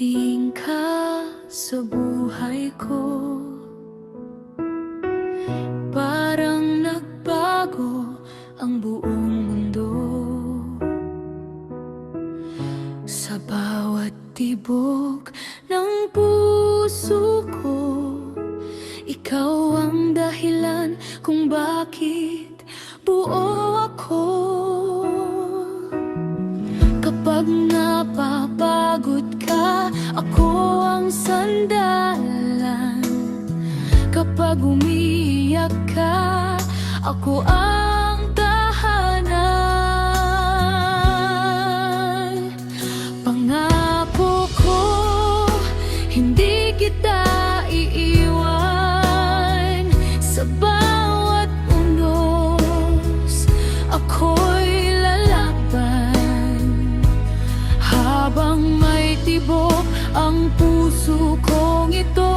Dumating ka sa buhay ko, parang nagbago ang buong mundo. Sa bawat tibok ng puso ko, ikaw ang dahilan kung bakit buo ako. Kapag napapagod ka, ako ang sandalan. Kapag umiiyak ka, ako ang tahanan. Pangako ko, hindi kita iiwan. Sa bawat unos, ako'y lalaban. Habang may tibok ang puso kong ito,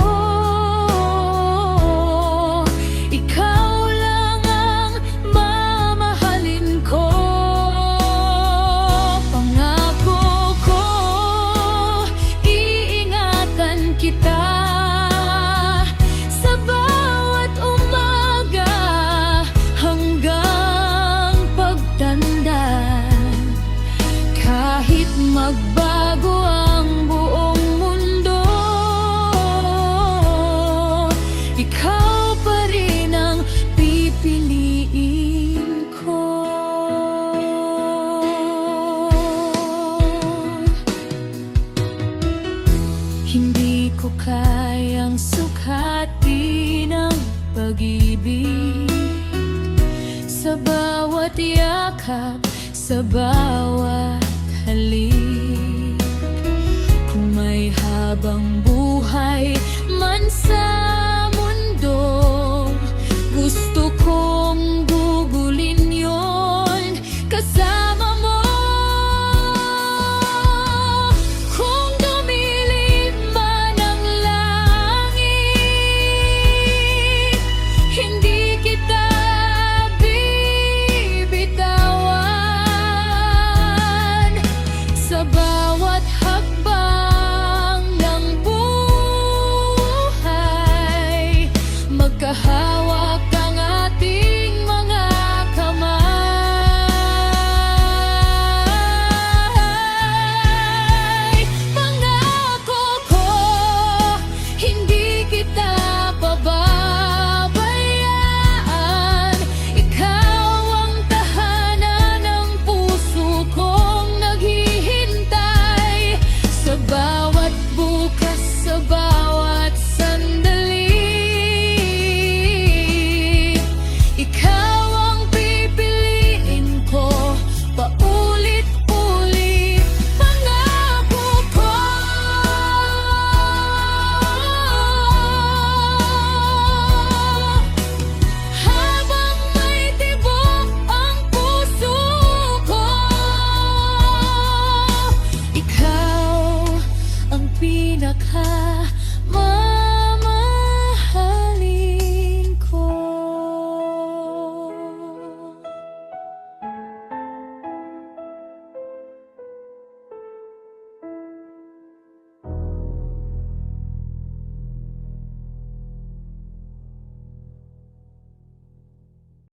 ikaw lang ang mamahalin ko. Pangako ko, iingatan kita. Sa bawat umaga hanggang pagtanda, kahit magbago ang buong mundo, ikaw pa rin ang pipiliin ko. Hindi ko kayang sukatin ang pag-ibig. Sa bawat yakap, sa bawat